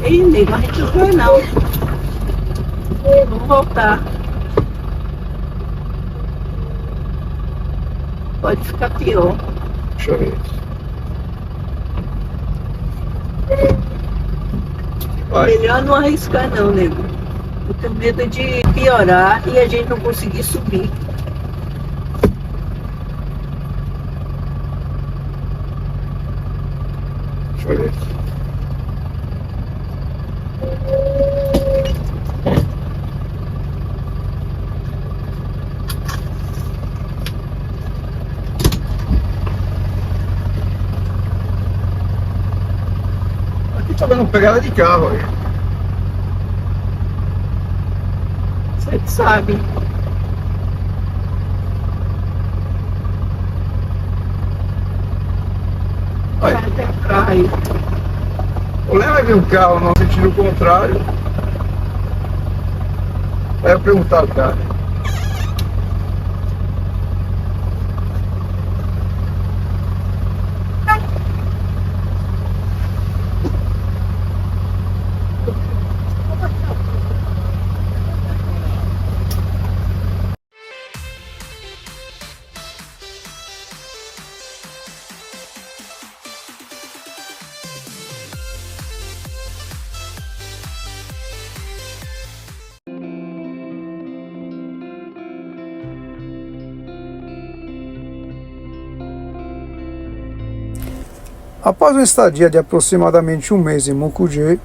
Ei, amigo, a gente não foi não. Vamos voltar. Pode ficar pior. Deixa eu ver. Vai. Melhor não arriscar não, nego. Eu tenho medo de piorar e a gente não conseguir subir. Deixa eu ver. Aqui tá dando pegada de carro aí. Você que sabe. Vai. Vai até carro aí. O Léo vai ver um carro no sentido contrário. Aí eu perguntar ao cara. Após uma estadia de aproximadamente um mês em Mucugê,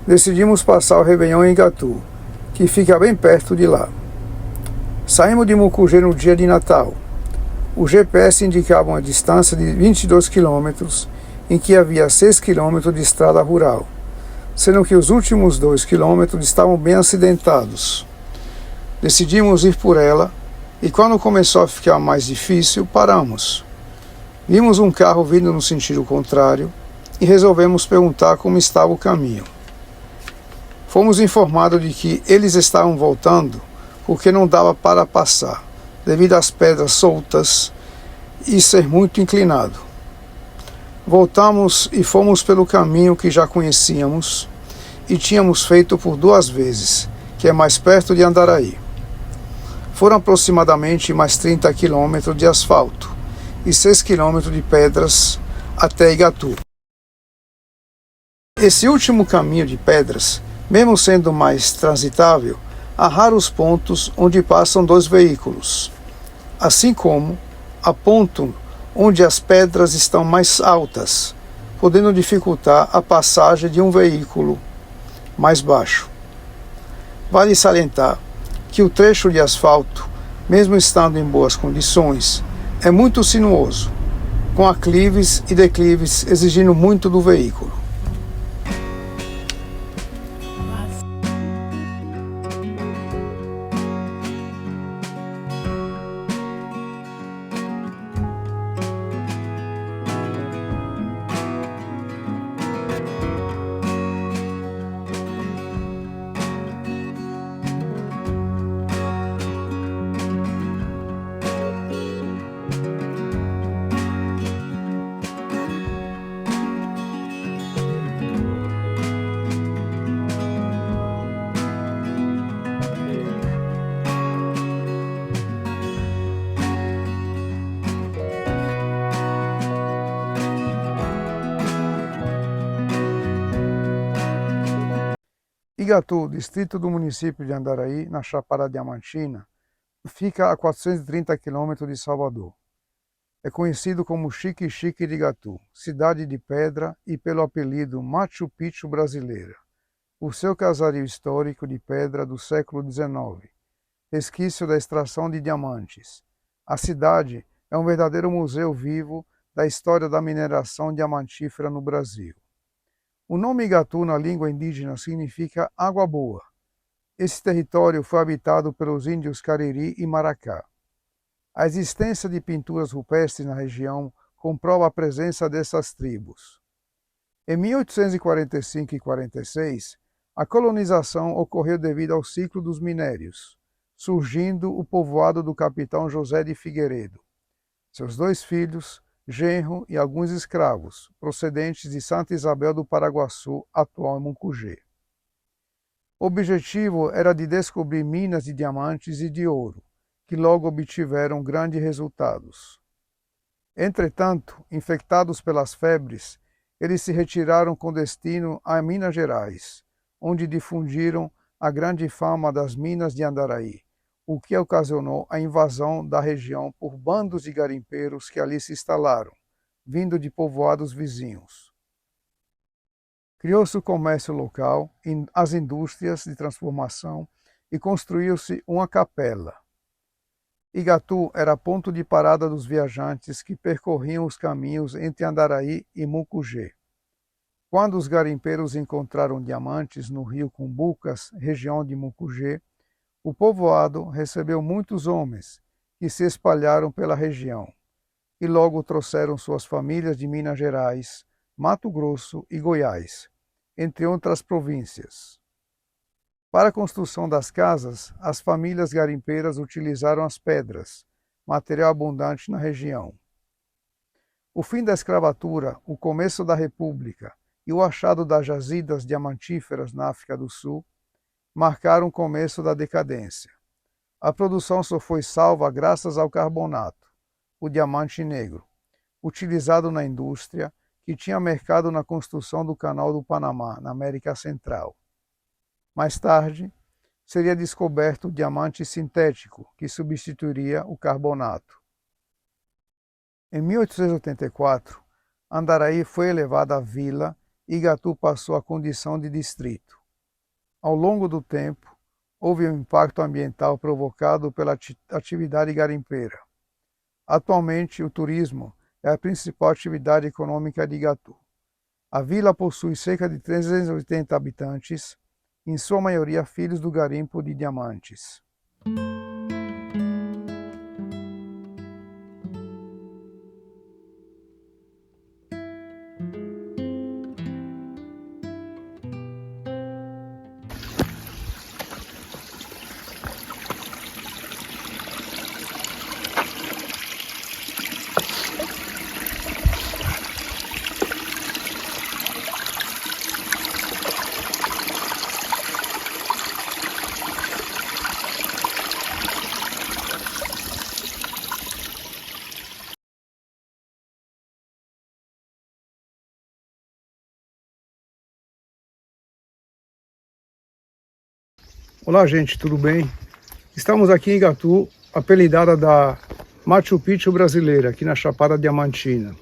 decidimos passar o Réveillon em Igatu, que fica bem perto de lá. Saímos de Mucugê no dia de Natal. O GPS indicava uma distância de 22 quilômetros, em que havia 6 quilômetros de estrada rural, sendo que os últimos 2 quilômetros estavam bem acidentados. Decidimos ir por ela, e quando começou a ficar mais difícil, paramos. Vimos um carro vindo no sentido contrário e resolvemos perguntar como estava o caminho. Fomos informados de que eles estavam voltando porque não dava para passar, devido às pedras soltas e ser muito inclinado. Voltamos e fomos pelo caminho que já conhecíamos e tínhamos feito por 2 vezes, que é mais perto de Andaraí. Foram aproximadamente mais 30 quilômetros de asfalto e 6 quilômetros de pedras até Igatu. Esse último caminho de pedras, mesmo sendo mais transitável, há raros pontos onde passam 2 veículos, assim como há pontos onde as pedras estão mais altas, podendo dificultar a passagem de um veículo mais baixo. Vale salientar que o trecho de asfalto, mesmo estando em boas condições, é muito sinuoso, com aclives e declives exigindo muito do veículo. Igatu, distrito do município de Andaraí, na Chapada Diamantina, fica a 430 quilômetros de Salvador. É conhecido como Chique Chique de Igatu, cidade de pedra e pelo apelido Machu Picchu brasileira, por seu casario histórico de pedra do século XIX, resquício da extração de diamantes. A cidade é um verdadeiro museu vivo da história da mineração diamantífera no Brasil. O nome Igatu na língua indígena significa água boa. Esse território foi habitado pelos índios Cariri e Maracá. A existência de pinturas rupestres na região comprova a presença dessas tribos. Em 1845 e 46, a colonização ocorreu devido ao ciclo dos minérios, surgindo o povoado do capitão José de Figueiredo. Seus 2 filhos, genro e alguns escravos, procedentes de Santa Isabel do Paraguaçu, atual Mucugê. O objetivo era de descobrir minas de diamantes e de ouro, que logo obtiveram grandes resultados. Entretanto, infectados pelas febres, eles se retiraram com destino a Minas Gerais, onde difundiram a grande fama das minas de Andaraí, o que ocasionou a invasão da região por bandos de garimpeiros que ali se instalaram, vindo de povoados vizinhos. Criou-se o comércio local, as indústrias de transformação e construiu-se uma capela. Igatu era ponto de parada dos viajantes que percorriam os caminhos entre Andaraí e Mucugê. Quando os garimpeiros encontraram diamantes no rio Cumbucas, região de Mucugê, o povoado recebeu muitos homens que se espalharam pela região e logo trouxeram suas famílias de Minas Gerais, Mato Grosso e Goiás, entre outras províncias. Para a construção das casas, as famílias garimpeiras utilizaram as pedras, material abundante na região. O fim da escravatura, o começo da República e o achado das jazidas diamantíferas na África do Sul marcaram o começo da decadência. A produção só foi salva graças ao carbonato, o diamante negro, utilizado na indústria, que tinha mercado na construção do Canal do Panamá, na América Central. Mais tarde, seria descoberto o diamante sintético, que substituiria o carbonato. Em 1884, Andaraí foi elevada a vila e Igatu passou à condição de distrito. Ao longo do tempo, houve um impacto ambiental provocado pela atividade garimpeira. Atualmente, o turismo é a principal atividade econômica de Igatu. A vila possui cerca de 380 habitantes, em sua maioria filhos do garimpo de diamantes. Olá, gente, tudo bem? Estamos aqui em Igatu, apelidada da Machu Picchu brasileira, aqui na Chapada Diamantina.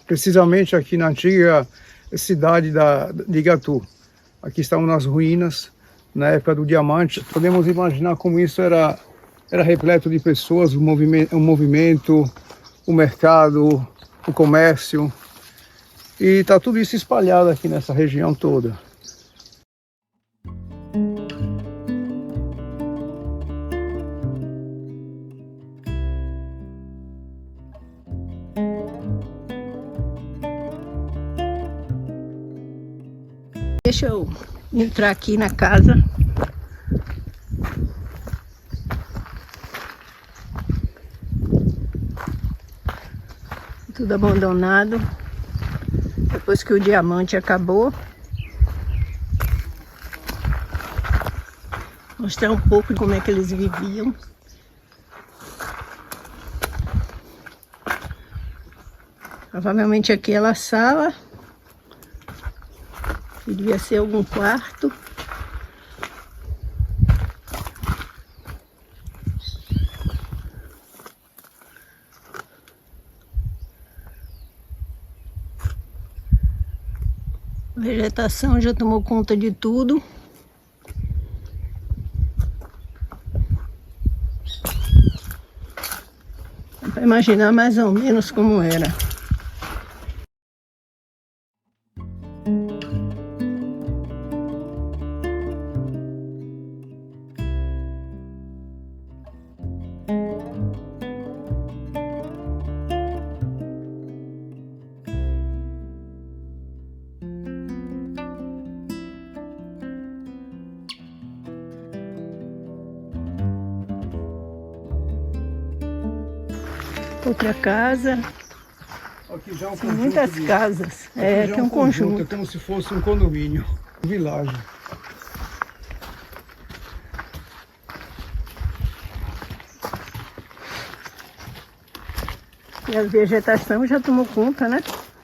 Precisamente aqui na antiga cidade de Igatu. Aqui estamos nas ruínas, na época do diamante. Podemos imaginar como isso era repleto de pessoas, o movimento, o mercado, o comércio. E está tudo isso espalhado aqui nessa região toda. Deixa eu entrar aqui na casa. Tudo abandonado. Depois que o diamante acabou. Mostrar um pouco de como é que eles viviam. Provavelmente aqui é a sala. Devia ser algum quarto. A vegetação já tomou conta de tudo. Dá para imaginar mais ou menos como era. Outra casa. Aqui já é um São conjunto muitas de- casas. aqui É, já aqui é um É conjunto. como se fosse um condomínio, um vilarejo. E a vegetação já tomou conta, né?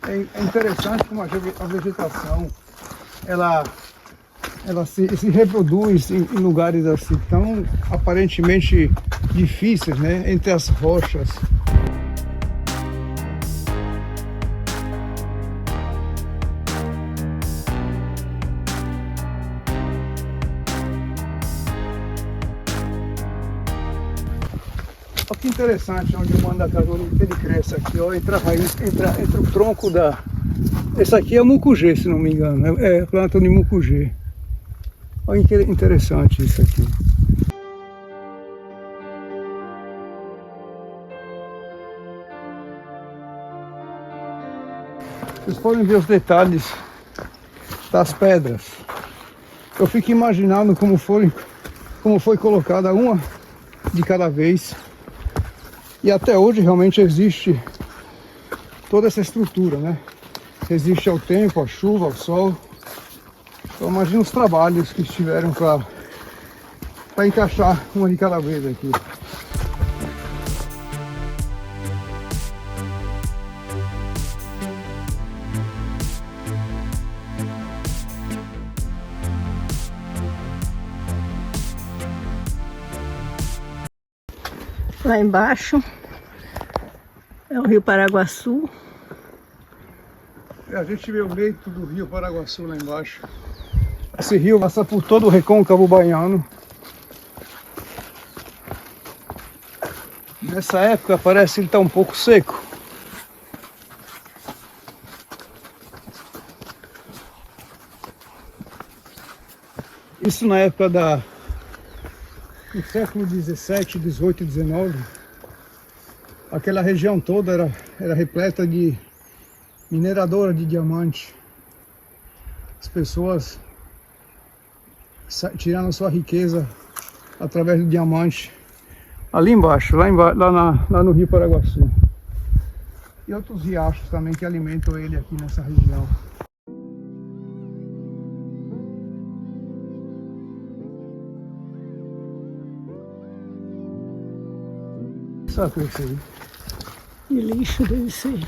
É interessante como a vegetação ela se reproduz em lugares assim tão aparentemente difíceis, né? Entre as rochas. Olha que interessante onde o mandacaru ele cresce aqui, ó, entre a raiz, entre o tronco da. Esse aqui é mucugê, se não me engano, é planta de mucugê. Olha que interessante isso aqui. Vocês podem ver os detalhes das pedras. Eu fico imaginando como foi colocada uma de cada vez. E até hoje realmente existe toda essa estrutura, né? Resiste ao tempo, à chuva, ao sol. Então imagina os trabalhos que estiveram para encaixar uma de cada vez aqui. Lá embaixo é o Rio Paraguaçu. A gente vê o leito do Rio Paraguaçu lá embaixo. Esse rio passa por todo o recôncavo baiano. Nessa época parece que ele está um pouco seco. Isso na época do século 17, 18 e 19. Aquela região toda era repleta de mineradora de diamante. As pessoas tirando sua riqueza através do diamante. Ali embaixo, lá no Rio Paraguaçu. E outros riachos também que alimentam ele aqui nessa região. Sabe o que é isso aí? E lixo deve ser.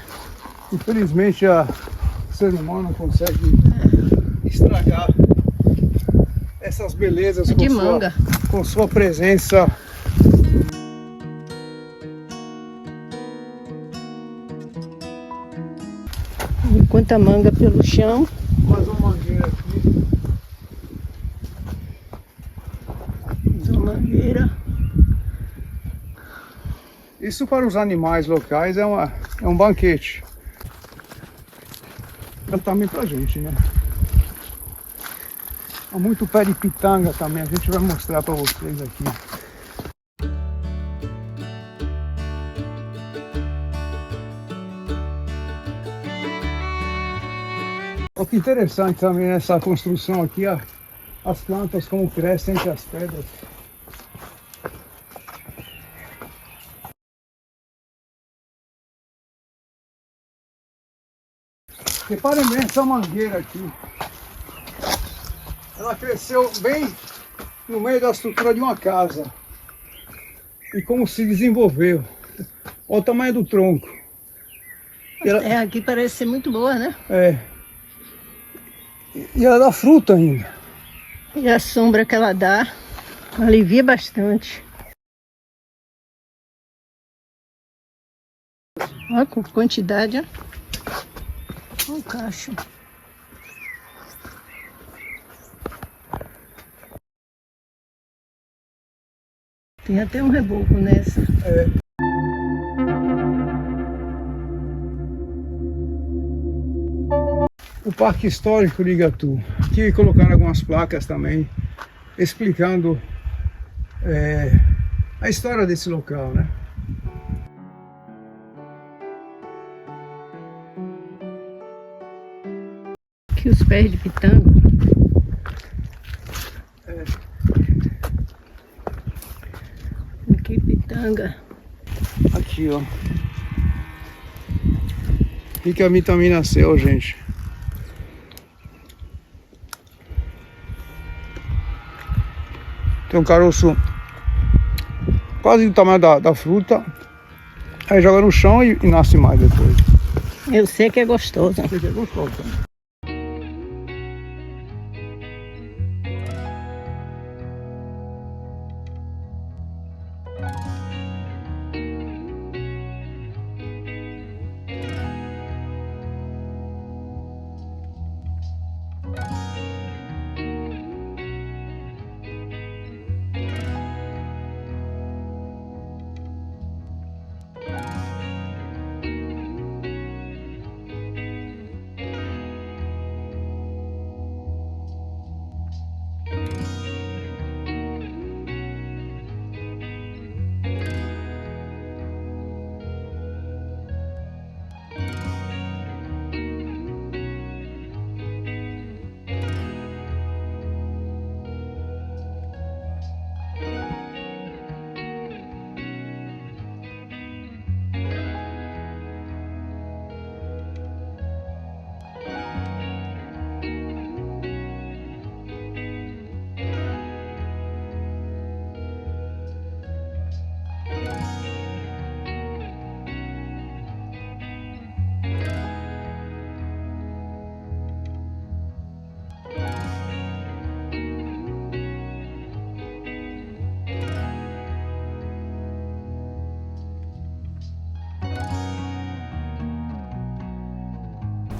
Infelizmente o ser humano consegue estragar essas belezas É de manga. Com sua presença. Quanta manga pelo chão. Mais uma mangueira aqui. Mais uma mangueira. Isso para os animais locais é um banquete. Também pra gente, né? Há muito pé de pitanga também, a gente vai mostrar para vocês aqui. Olha que interessante também essa construção aqui, ó, as plantas como crescem entre as pedras. Reparem bem essa mangueira aqui. Ela cresceu bem no meio da estrutura de uma casa. E como se desenvolveu. Olha o tamanho do tronco. É, aqui parece ser muito boa, né? É. E ela dá fruta ainda. E a sombra que ela dá alivia bastante. Olha com quantidade, ó. Olha o cacho. Tem até um reboco nessa. É. O Parque Histórico de Igatu. Aqui colocaram algumas placas também explicando a história desse local, né? Aqui os pés de pitanga. Aqui pitanga. Aqui, ó. Fica a vitamina C, ó, gente. Tem um caroço quase do tamanho da fruta. Aí joga no chão e nasce mais depois. Eu sei que é gostoso. Isso aqui é gostoso também.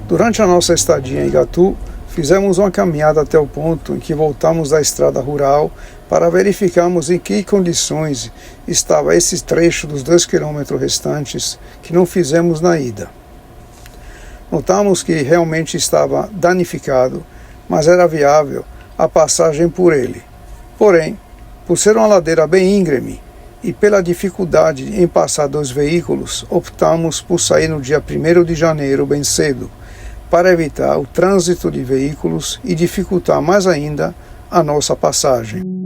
Durante a nossa estadia em Igatu, fizemos uma caminhada até o ponto em que voltamos da estrada rural para verificarmos em que condições estava esse trecho dos 2 quilômetros restantes que não fizemos na ida. Notamos que realmente estava danificado, mas era viável a passagem por ele. Porém, por ser uma ladeira bem íngreme e pela dificuldade em passar 2 veículos, optamos por sair no dia 1º de janeiro bem cedo, para evitar o trânsito de veículos e dificultar mais ainda a nossa passagem.